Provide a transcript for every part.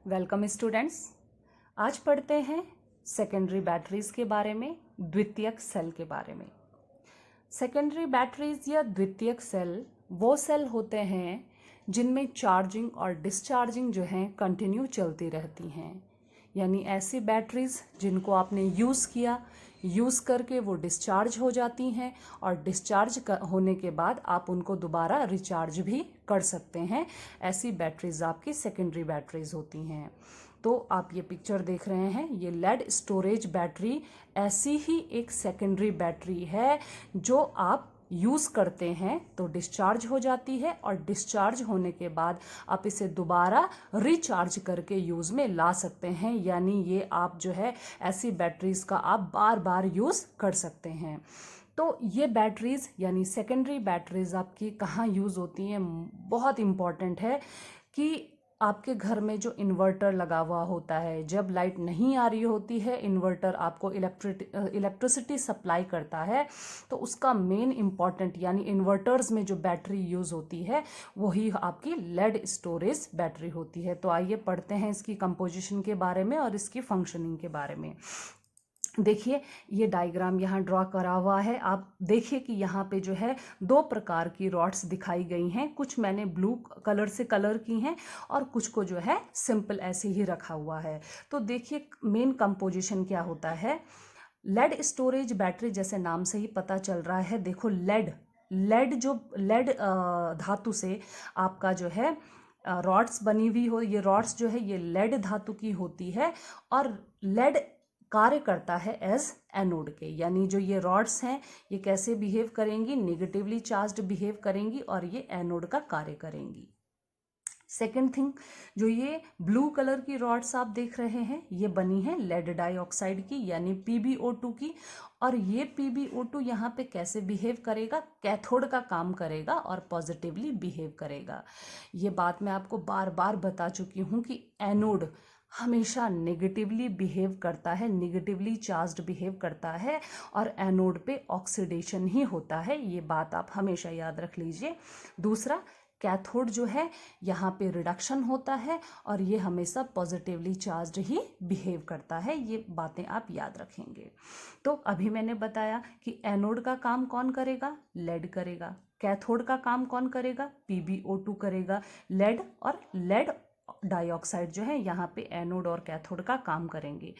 Welcome students. आज पढ़ते हैं सेकेंडरी बैटरीज के बारे में, द्वितीयक सेल के बारे में। सेकेंडरी बैटरीज या द्वितीयक सेल वो सेल होते हैं जिनमें चार्जिंग और डिस्चार्जिंग जो है कंटिन्यू चलती रहती हैं। यानी ऐसी बैटरीज जिनको आपने यूज़ करके वो डिस्चार्ज हो जाती हैं और डिस्चार्ज होने के बाद आप उनको दोबारा रिचार्ज भी कर सकते हैं। ऐसी बैटरीज आपकी सेकेंडरी बैटरीज होती हैं। तो आप ये पिक्चर देख रहे हैं, ये लेड स्टोरेज बैटरी ऐसी ही एक सेकेंडरी बैटरी है जो आप यूज़ करते हैं तो डिस्चार्ज हो जाती है और डिस्चार्ज होने के बाद आप इसे दोबारा रिचार्ज करके यूज़ में ला सकते हैं। यानी ये आप जो है ऐसी बैटरीज़ का आप बार बार यूज़ कर सकते हैं। तो ये बैटरीज़ यानी सेकेंडरी बैटरीज़ आपकी कहाँ यूज़ होती हैं, बहुत इम्पॉर्टेंट है कि आपके घर में जो इन्वर्टर लगा हुआ होता है, जब लाइट नहीं आ रही होती है, इन्वर्टर आपको इलेक्ट्रिसिटी सप्लाई करता है, तो उसका मेन इम्पॉर्टेंट यानी इन्वर्टर्स में जो बैटरी यूज़ होती है वही आपकी लेड स्टोरेज बैटरी होती है। तो आइए पढ़ते हैं इसकी कंपोजिशन के बारे में और इसकी फंक्शनिंग के बारे में। देखिए ये डायग्राम यहाँ ड्रॉ करा हुआ है। आप देखिए कि यहाँ पे जो है दो प्रकार की रॉड्स दिखाई गई हैं। कुछ मैंने ब्लू कलर से कलर की हैं और कुछ को जो है सिंपल ऐसे ही रखा हुआ है। तो देखिए मेन कंपोजिशन क्या होता है। लेड स्टोरेज बैटरी जैसे नाम से ही पता चल रहा है। देखो लेड धातु से आपका जो है रॉड्स बनी हुई हो। ये रॉड्स जो है ये लेड धातु की होती है और लेड कार्य करता है एज एनोड के। यानी जो ये रॉड्स हैं ये कैसे बिहेव करेंगी, नेगेटिवली चार्ज्ड बिहेव करेंगी और ये एनोड का कार्य करेंगी। सेकेंड थिंग, जो ये ब्लू कलर की रॉड्स आप देख रहे हैं ये बनी है लेड डाइऑक्साइड की यानी PbO2 की। और ये PbO2 यहाँ पे कैसे बिहेव करेगा, कैथोड का काम करेगा और पॉजिटिवली बिहेव करेगा। ये बात मैं आपको बार बार बता चुकी हूँ कि एनोड हमेशा नेगेटिवली बिहेव करता है, नेगेटिवली चार्ज्ड बिहेव करता है और एनोड पे ऑक्सीडेशन ही होता है। ये बात आप हमेशा याद रख लीजिए। दूसरा, कैथोड जो है यहाँ पे रिडक्शन होता है और ये हमेशा पॉजिटिवली चार्ज्ड ही बिहेव करता है। ये बातें आप याद रखेंगे। तो अभी मैंने बताया कि एनोड का काम कौन करेगा, लेड करेगा। कैथोड का काम कौन करेगा, PbO2 करेगा। लेड और लेड डाइऑक्साइड जो है यहाँ पे एनोड और कैथोड का काम करेंगे।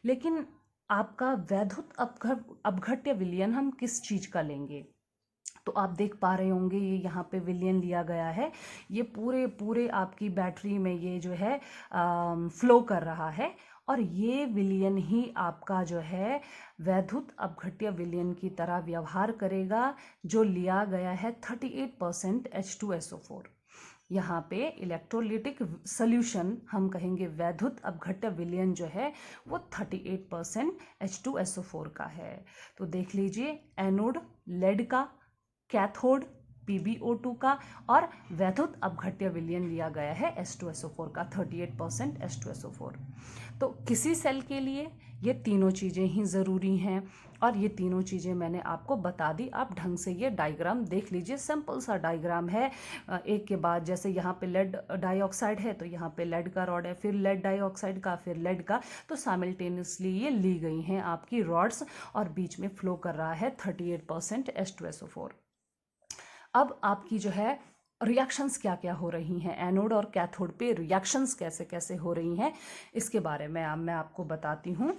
लेकिन आपका वैद्युत अपघट्य विलयन हम किस चीज़ का लेंगे, तो आप देख पा रहे होंगे ये यहाँ पे विलयन लिया गया है। ये पूरे आपकी बैटरी में ये जो है फ्लो कर रहा है और ये विलयन ही आपका जो है वैद्युत अपघट्य विलयन की तरह व्यवहार करेगा, जो लिया गया है 38% H2SO4। यहाँ पे इलेक्ट्रोलिटिक सॉल्यूशन हम कहेंगे वैद्युत अपघट्य विलयन जो है वो 38% H2SO4 का है। तो देख लीजिए एनोड लेड का, कैथोड PbO2 का और वैद्युत अपघट्य विलयन लिया गया है H2SO4 का 38% H2SO4। तो किसी सेल के लिए ये तीनों चीज़ें ही ज़रूरी हैं और ये तीनों चीज़ें मैंने आपको बता दी। आप ढंग से ये डायग्राम देख लीजिए, सिंपल सा डायग्राम है। एक के बाद जैसे यहाँ पे लेड डाइऑक्साइड है तो यहाँ पे लेड का रॉड है, फिर लेड डाइऑक्साइड का, फिर लेड का। तो साइमल्टेनियसली ये ली गई हैं आपकी रॉड्स और बीच में फ्लो कर रहा है 38% H2SO4। अब आपकी जो है रिएक्शंस क्या क्या हो रही हैं, एनोड और कैथोड पे रिएक्शंस कैसे कैसे हो रही हैं, इसके बारे में मैं आपको बताती हूँ।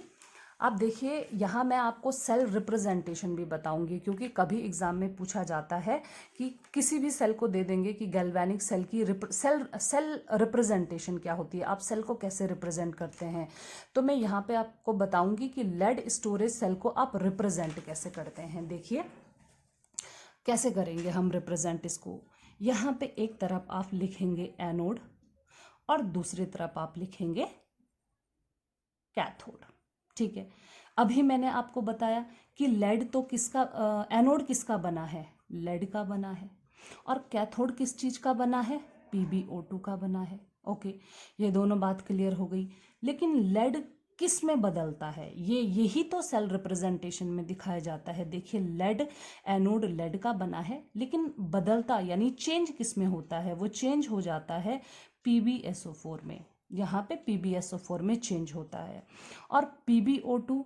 आप देखिए यहाँ मैं आपको सेल रिप्रेजेंटेशन भी बताऊंगी, क्योंकि कभी एग्जाम में पूछा जाता है कि किसी भी सेल को दे देंगे कि गैल्वेनिक सेल की सेल रिप्रेजेंटेशन क्या होती है, आप सेल को कैसे रिप्रेजेंट करते हैं। तो मैं यहाँ पे आपको बताऊंगी कि लेड स्टोरेज सेल को आप रिप्रेजेंट कैसे करते हैं। देखिए कैसे करेंगे हम रिप्रेजेंट इसको। यहाँ पे एक तरफ आप लिखेंगे एनोड और दूसरी तरफ आप लिखेंगे कैथोड। ठीक है, अभी मैंने आपको बताया कि लेड तो किसका, एनोड किसका बना है, लेड का बना है, और कैथोड किस चीज़ का बना है, PbO2 का बना है। ओके, ये दोनों बात क्लियर हो गई। लेकिन लेड किस में बदलता है, ये यही तो सेल रिप्रेजेंटेशन में दिखाया जाता है। देखिए लेड, एनोड लेड का बना है, लेकिन बदलता यानी चेंज किस में होता है, वो चेंज हो जाता है PbSO4 में। यहाँ पे PbSO4 में चेंज होता है। और PbO2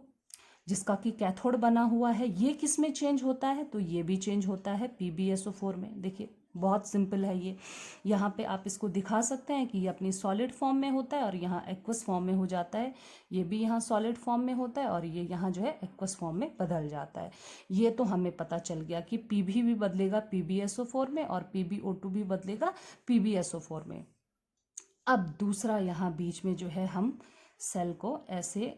जिसका कि कैथोड बना हुआ है, ये किस में चेंज होता है? तो ये भी चेंज होता है PbSO4 में। देखिए बहुत सिंपल है ये। यहाँ पे आप इसको दिखा सकते हैं कि ये अपनी सॉलिड फॉर्म में होता है और यहाँ एक्वस फॉर्म में हो जाता है। ये भी यहाँ सॉलिड फॉर्म में होता है और ये यहाँ जो है एक्वस फॉर्म में बदल जाता है। ये तो हमें पता चल गया कि Pb भी बदलेगा PbSO4 में और PbO2 भी बदलेगा PbSO4 में। अब दूसरा यहाँ बीच में जो है हम सेल को ऐसे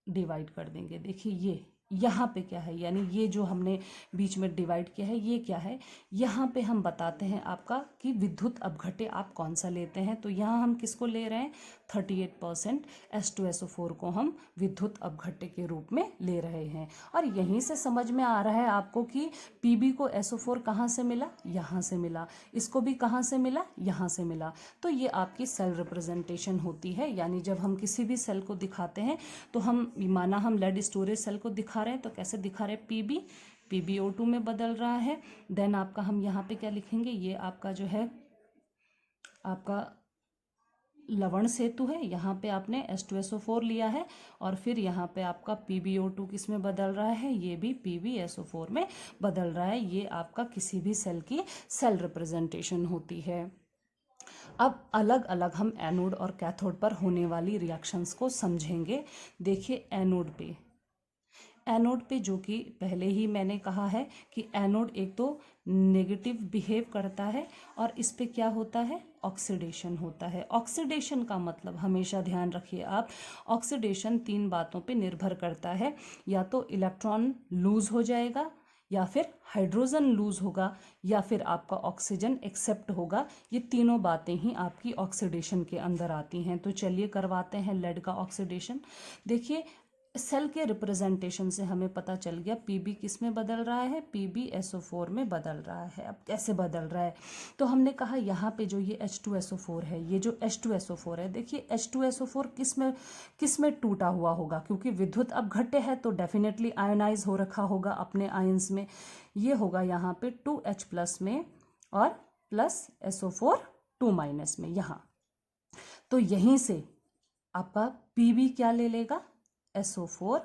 डिवाइड कर देंगे। देखिए ये यहाँ पे क्या है, यानी ये जो हमने बीच में डिवाइड किया है ये क्या है, यहाँ पे हम बताते हैं आपका कि विद्युत अपघट्य आप कौन सा लेते हैं। तो यहाँ हम किसको ले रहे हैं? 38% H2SO4 को हम विद्युत अपघट्य के रूप में ले रहे हैं। और यहीं से समझ में आ रहा है आपको कि Pb को SO4 कहाँ से मिला? यहाँ से मिला। इसको भी कहाँ से मिला? यहाँ से मिला। तो ये आपकी सेल रिप्रेजेंटेशन होती है। यानी जब हम किसी भी सेल को दिखाते हैं तो हम माना हम लेड स्टोरेज सेल को दिखा रहे हैं तो कैसे दिखा रहे हैं? Pb PbO2 में बदल रहा है। देन आपका हम यहाँ पे क्या लिखेंगे? ये आपका जो है आपका लवण सेतु है। यहाँ पे आपने H2SO4 लिया है और फिर यहाँ पे आपका PbO2 किस में बदल रहा है? ये भी PbSO4 में बदल रहा है। ये आपका किसी भी सेल की सेल रिप्रेजेंटेशन होती है। अब अलग अलग हम एनोड और कैथोड पर होने वाली रिएक्शंस को समझेंगे। देखिए एनोड पे जो कि पहले ही मैंने कहा है कि एनोड एक तो नेगेटिव बिहेव करता है और इस पे क्या होता है? ऑक्सीडेशन होता है। ऑक्सीडेशन का मतलब हमेशा ध्यान रखिए आप, ऑक्सीडेशन 3 बातों पे निर्भर करता है। या तो इलेक्ट्रॉन लूज हो जाएगा, या फिर हाइड्रोजन लूज होगा, या फिर आपका ऑक्सीजन एक्सेप्ट होगा। ये तीनों बातें ही आपकी ऑक्सीडेशन के अंदर आती हैं। तो चलिए करवाते हैं लेड का ऑक्सीडेशन। देखिए सेल के रिप्रेजेंटेशन से हमें पता चल गया Pb किस में बदल रहा है? PbSO4 में बदल रहा है। अब कैसे बदल रहा है? तो हमने कहा यहाँ पे जो ये H2SO4 है, ये जो H2SO4 है, देखिए H2SO4 किस में टूटा हुआ होगा? क्योंकि विद्युत अपघट्य है तो डेफिनेटली आयोनाइज हो रखा होगा अपने आयंस में। ये होगा यहाँ पे 2H+ में और प्लस SO4 2- में यहाँ। तो यहीं से आपका Pb क्या ले लेगा? SO4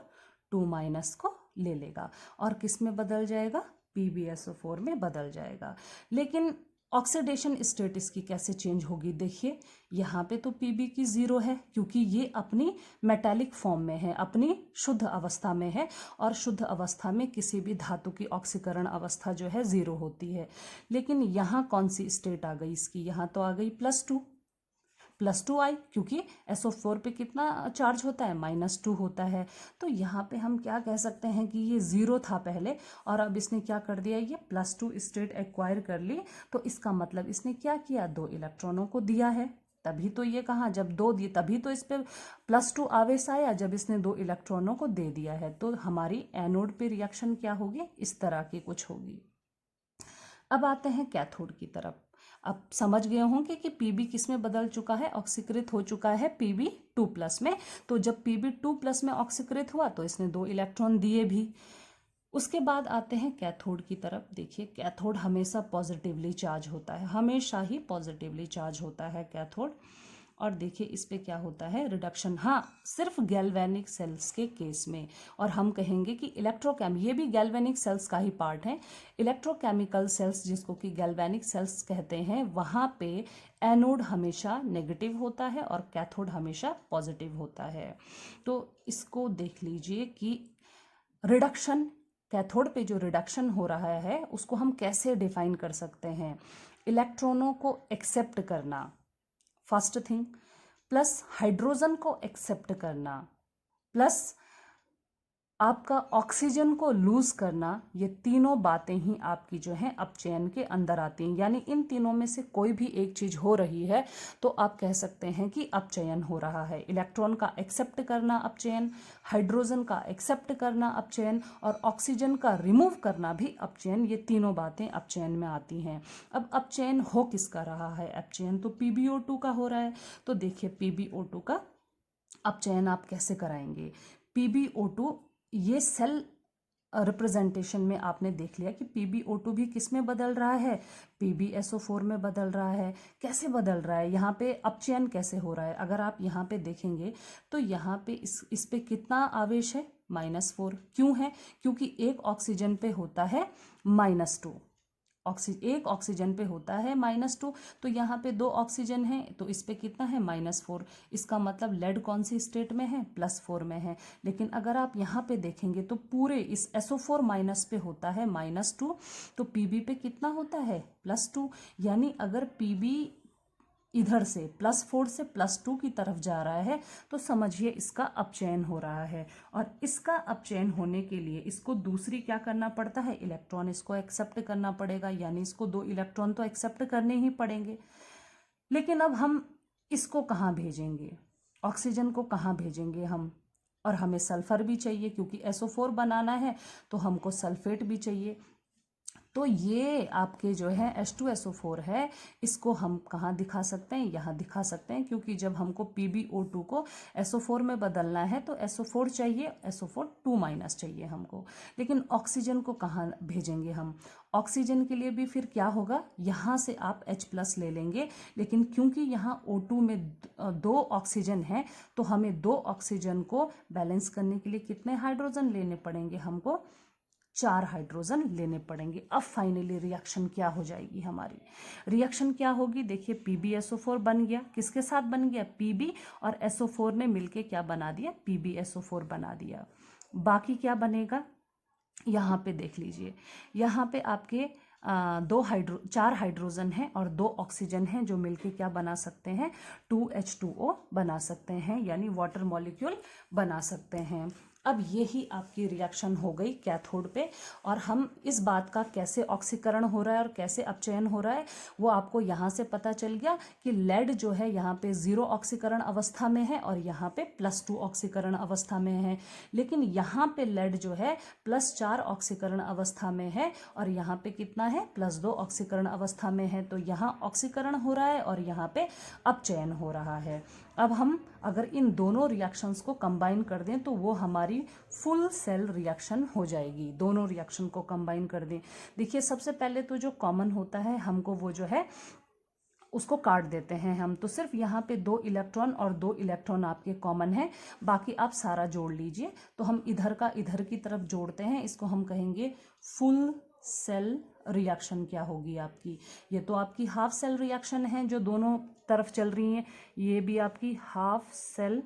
2- को ले लेगा और किस में बदल जाएगा? PbSO4 में बदल जाएगा। लेकिन ऑक्सीडेशन स्टेट इसकी कैसे चेंज होगी? देखिए यहाँ पे तो Pb की 0 है क्योंकि ये अपनी मेटालिक फॉर्म में है, अपनी शुद्ध अवस्था में है और शुद्ध अवस्था में किसी भी धातु की ऑक्सीकरण अवस्था जो है 0 होती है। लेकिन यहाँ कौन सी स्टेट आ गई इसकी? यहाँ तो आ गई +2 आई, क्योंकि SO4 पे कितना चार्ज होता है? -2 होता है। तो यहाँ पे हम क्या कह सकते हैं कि ये 0 था पहले और अब इसने क्या कर दिया? ये +2 स्टेट एक्वायर कर ली। तो इसका मतलब इसने क्या किया? 2 इलेक्ट्रॉनों को दिया है। तभी तो ये कहा जब 2 दिए तभी तो इस पे +2 आवेश आया, जब इसने 2 इलेक्ट्रॉनों को दे दिया है। तो हमारी एनोड पे रिएक्शन क्या होगी? इस तरह की कुछ होगी। अब आते हैं कैथोड की तरफ। अब समझ गए होंगे कि Pb किस में बदल चुका है? ऑक्सीकृत हो चुका है Pb2+ में। तो जब Pb2+ में ऑक्सीकृत हुआ तो इसने 2 इलेक्ट्रॉन दिए भी। उसके बाद आते हैं कैथोड की तरफ। देखिए कैथोड हमेशा पॉजिटिवली चार्ज होता है, हमेशा ही पॉजिटिवली चार्ज होता है कैथोड। और देखिए इस पे क्या होता है? रिडक्शन। हाँ, सिर्फ गैल्वेनिक सेल्स के केस में। और हम कहेंगे कि ये भी गैल्वेनिक सेल्स का ही पार्ट है। इलेक्ट्रोकेमिकल सेल्स जिसको कि गैल्वेनिक सेल्स कहते हैं, वहाँ पे एनोड हमेशा नेगेटिव होता है और कैथोड हमेशा पॉजिटिव होता है। तो इसको देख लीजिए कि रिडक्शन, कैथोड पे जो रिडक्शन हो रहा है उसको हम कैसे डिफाइन कर सकते हैं? इलेक्ट्रॉनों को एक्सेप्ट करना फर्स्ट थिंग, प्लस हाइड्रोजन को एक्सेप्ट करना, प्लस आपका ऑक्सीजन को लूज करना। ये तीनों बातें ही आपकी जो हैं अपचयन के अंदर आती हैं। यानी इन तीनों में से कोई भी एक चीज हो रही है तो आप कह सकते हैं कि अपचयन हो रहा है। इलेक्ट्रॉन का एक्सेप्ट करना अपचयन, हाइड्रोजन का एक्सेप्ट करना अपचयन और ऑक्सीजन का रिमूव करना भी अपचयन। ये तीनों बातें अपचयन में आती हैं। अब अपचयन हो किसका रहा है? अपचयन तो PbO2 का हो रहा है। तो देखिए PbO2 का अपचयन आप कैसे कराएंगे? PbO2 ये सेल रिप्रेजेंटेशन में आपने देख लिया कि PbO2 भी किस में बदल रहा है, PbSO4 में बदल रहा है। कैसे बदल रहा है, यहाँ पे अपचयन कैसे हो रहा है। अगर आप यहाँ पे देखेंगे तो यहाँ पे इस पे कितना आवेश है, -4। क्यों है, क्योंकि एक ऑक्सीजन पे होता है -2, एक ऑक्सीजन पे होता है -2, तो यहाँ पे 2 ऑक्सीजन है तो इस पे कितना है, -4। इसका मतलब लेड कौन सी स्टेट में है, +4 में है। लेकिन अगर आप यहाँ पे देखेंगे तो पूरे इस SO4 माइनस पे होता है -2, तो Pb पे कितना होता है, +2। यानी अगर Pb इधर से +4 से +2 की तरफ जा रहा है तो समझिए इसका अपचयन हो रहा है। और इसका अपचयन होने के लिए इसको दूसरी क्या करना पड़ता है, इलेक्ट्रॉन इसको एक्सेप्ट करना पड़ेगा, यानी इसको 2 इलेक्ट्रॉन तो एक्सेप्ट करने ही पड़ेंगे। लेकिन अब हम इसको कहाँ भेजेंगे, ऑक्सीजन को कहाँ भेजेंगे हम, और हमें सल्फर भी चाहिए क्योंकि SO4 बनाना है तो हमको सल्फेट भी चाहिए। तो ये आपके जो है H2SO4 है, इसको हम कहाँ दिखा सकते हैं, यहाँ दिखा सकते हैं, क्योंकि जब हमको PbO2 को SO4 में बदलना है तो SO4 चाहिए, SO4 2- चाहिए हमको। लेकिन ऑक्सीजन को कहाँ भेजेंगे हम, ऑक्सीजन के लिए भी फिर क्या होगा, यहाँ से आप H+ ले लेंगे, लेकिन क्योंकि यहाँ O2 में 2 ऑक्सीजन है तो हमें 2 ऑक्सीजन को बैलेंस करने के लिए कितने हाइड्रोजन लेने पड़ेंगे, हमको 4 हाइड्रोजन लेने पड़ेंगे। अब फाइनली रिएक्शन क्या हो जाएगी हमारी, रिएक्शन क्या होगी, देखिए PbSO4 बन गया, किसके साथ बन गया, Pb, और SO4 ने मिलके क्या बना दिया, PbSO4 बना दिया। बाकी क्या बनेगा, यहाँ पे देख लीजिए, यहाँ पे आपके 4 हाइड्रोजन हैं और 2 ऑक्सीजन हैं जो मिलके क्या बना सकते हैं, 2H2O बना सकते हैं, यानी वाटर मॉलिक्यूल बना सकते हैं। अब यही आपकी रिएक्शन हो गई कैथोड पे। और हम इस बात का कैसे ऑक्सीकरण हो रहा है और कैसे अपचयन हो रहा है वो आपको यहाँ से पता चल गया कि लेड जो है यहाँ पे 0 ऑक्सीकरण अवस्था में है और यहाँ पे +2 ऑक्सीकरण अवस्था में है। लेकिन यहाँ पे लेड जो है +4 ऑक्सीकरण अवस्था में है और यहाँ पे कितना है, +2 ऑक्सीकरण अवस्था में है। तो यहाँ ऑक्सीकरण हो रहा है और यहाँ पे अपचयन हो रहा है। अब हम अगर इन दोनों रिएक्शंस को कंबाइन कर दें तो वो हमारी फुल सेल रिएक्शन हो जाएगी। दोनों रिएक्शन को कंबाइन कर दें, देखिए सबसे पहले तो जो कॉमन होता है हमको वो जो है उसको काट देते हैं हम, तो सिर्फ यहाँ पे 2 इलेक्ट्रॉन और 2 इलेक्ट्रॉन आपके कॉमन है, बाकी आप सारा जोड़ लीजिए। तो हम इधर का इधर की तरफ जोड़ते हैं, इसको हम कहेंगे फुल सेल रिएक्शन क्या होगी आपकी। ये तो आपकी हाफ सेल रिएक्शन है जो दोनों तरफ चल रही हैं, ये भी आपकी हाफ सेल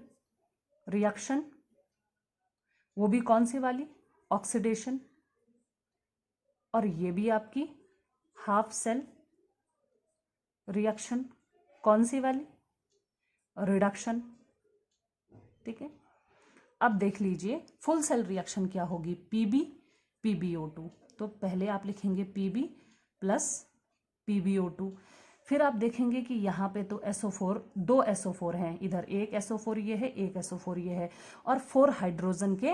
रिएक्शन, वो भी कौन सी वाली, ऑक्सीडेशन, और ये भी आपकी हाफ सेल रिएक्शन, कौन सी वाली, रिडक्शन। ठीक है, अब देख लीजिए फुल सेल रिएक्शन क्या होगी, PbPbO2। तो पहले आप लिखेंगे Pb प्लस PbO2, फिर आप देखेंगे कि यहाँ पे तो SO4, 2 SO4 हैं, इधर एक SO4 ये है, एक SO4 ये है, और 4 हाइड्रोजन के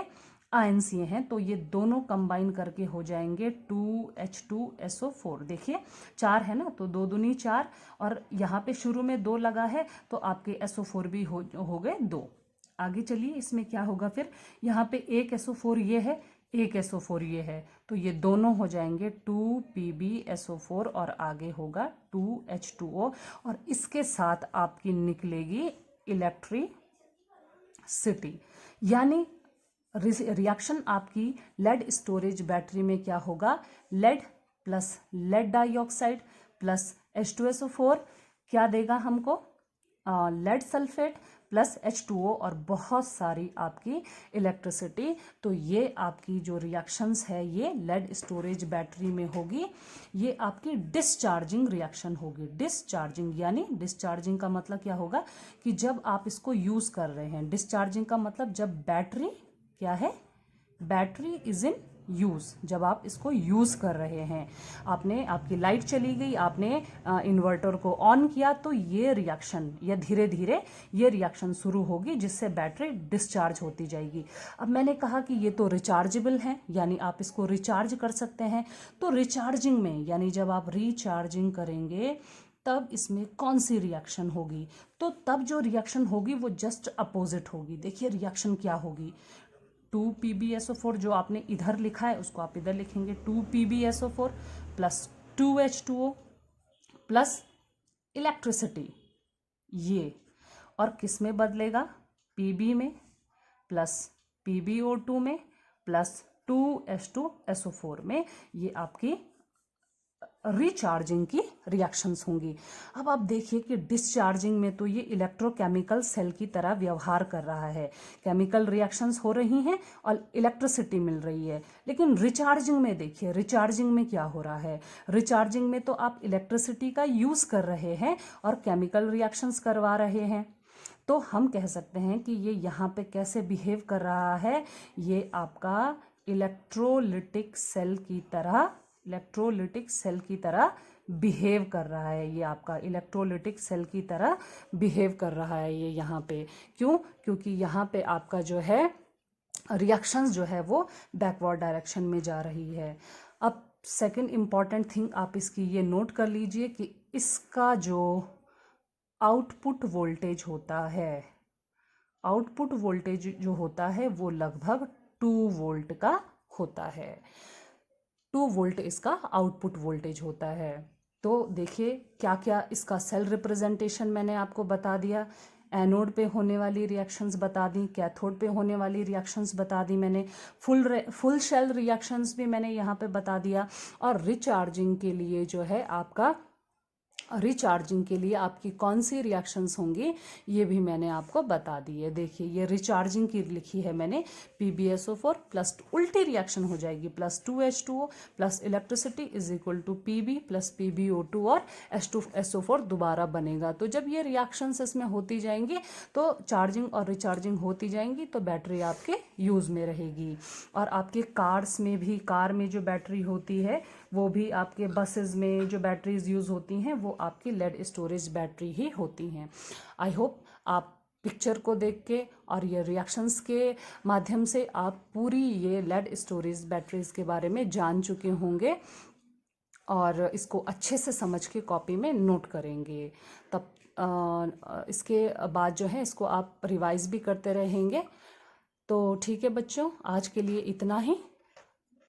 आयंस ये हैं, तो ये दोनों कंबाइन करके हो जाएंगे 2H2SO4। देखिए 4 है ना, तो 2 दूनी 4, और यहाँ पे शुरू में 2 लगा है तो आपके SO4 भी हो गए 2। आगे चलिए, इसमें क्या होगा फिर, यहाँ पे एक SO4 ये है, एक SO4 ये है, तो ये दोनों हो जाएंगे 2PbSO4 और आगे होगा 2H2O, और इसके साथ आपकी निकलेगी इलेक्ट्रिसिटी। यानी रिएक्शन आपकी लेड स्टोरेज बैटरी में क्या होगा, lead plus lead dioxide plus H2SO4 क्या देगा हमको, लेड सल्फेट प्लस H2O और बहुत सारी आपकी इलेक्ट्रिसिटी। तो ये आपकी जो रिएक्शंस है ये लेड स्टोरेज बैटरी में होगी, ये आपकी डिस्चार्जिंग रिएक्शन होगी। डिस्चार्जिंग यानी डिस्चार्जिंग का मतलब क्या होगा कि जब आप इसको यूज़ कर रहे हैं, डिस्चार्जिंग का मतलब जब बैटरी क्या है, बैटरी इज इन यूज़, जब आप इसको यूज़ कर रहे हैं, आपने, आपकी लाइट चली गई, आपने इन्वर्टर को ऑन किया, तो ये रिएक्शन, या धीरे धीरे ये रिएक्शन शुरू होगी जिससे बैटरी डिस्चार्ज होती जाएगी। अब मैंने कहा कि ये तो रिचार्जेबल है, यानी आप इसको रिचार्ज कर सकते हैं। तो रिचार्जिंग में, यानी जब आप रिचार्जिंग करेंगे तब इसमें कौन सी रिएक्शन होगी, तो तब जो रिएक्शन होगी वो जस्ट अपोजिट होगी। देखिए रिएक्शन क्या होगी, 2PbSO4 जो आपने इधर लिखा है उसको आप इधर लिखेंगे 2PbSO4 plus 2H2O plus electricity, ये और किस में बदलेगा, Pb में प्लस PbO2 में प्लस 2H2SO4 में। ये आपकी रिचार्जिंग की रिएक्शंस होंगी। अब आप देखिए कि डिस्चार्जिंग में तो ये इलेक्ट्रोकेमिकल सेल की तरह व्यवहार कर रहा है, केमिकल रिएक्शंस हो रही हैं और इलेक्ट्रिसिटी मिल रही है। लेकिन रिचार्जिंग में देखिए, रिचार्जिंग में क्या हो रहा है, रिचार्जिंग में तो आप इलेक्ट्रिसिटी का यूज़ कर रहे हैं और केमिकल रिएक्शंस करवा रहे हैं। तो हम कह सकते हैं कि ये यहाँ पे कैसे बिहेव कर रहा है, ये आपका इलेक्ट्रोलिटिक सेल की तरह, इलेक्ट्रोलिटिक सेल की तरह बिहेव कर रहा है। ये आपका इलेक्ट्रोलिटिक सेल की तरह बिहेव कर रहा है ये यहाँ पे। क्यों? क्योंकि यहाँ पे आपका जो है रिएक्शंस जो है वो बैकवर्ड डायरेक्शन में जा रही है। अब सेकंड इम्पॉर्टेंट थिंग आप इसकी ये नोट कर लीजिए कि इसका जो आउटपुट वोल्टेज होता है, आउटपुट वोल्टेज जो होता है वो लगभग 2 वोल्ट का होता है। 2 वोल्ट इसका आउटपुट वोल्टेज होता है। तो देखिए क्या क्या इसका सेल रिप्रेजेंटेशन मैंने आपको बता दिया, एनोड पे होने वाली रिएक्शंस बता दी, कैथोड पे होने वाली रिएक्शंस बता दी मैंने, फुल शेल रिएक्शंस भी मैंने यहाँ पे बता दिया। और रिचार्जिंग के लिए जो है आपका, रिचार्जिंग के लिए आपकी कौन सी रिएक्शंस होंगी ये भी मैंने आपको बता दी है। देखिए ये रिचार्जिंग की लिखी है मैंने, PbSO4 प्लस उल्टी रिएक्शन हो जाएगी plus 2H2O plus electricity is equal to Pb plus PbO2 और H2SO4 दोबारा बनेगा। तो जब ये रिएक्शंस इसमें होती जाएंगी तो चार्जिंग और रिचार्जिंग होती जाएंगी तो बैटरी आपके यूज़ में रहेगी। और आपके कार्स में भी, कार में जो बैटरी होती है वो भी, आपके बसेस में जो बैटरीज यूज़ होती हैं वो आपकी लेड स्टोरेज बैटरी ही होती हैं। आई होप आप पिक्चर को देख के और ये रिएक्शंस के माध्यम से आप पूरी ये लेड स्टोरेज बैटरीज के बारे में जान चुके होंगे और इसको अच्छे से समझ के कॉपी में नोट करेंगे। तब इसके बाद जो है इसको आप रिवाइज भी करते रहेंगे। तो ठीक है बच्चों, आज के लिए इतना ही।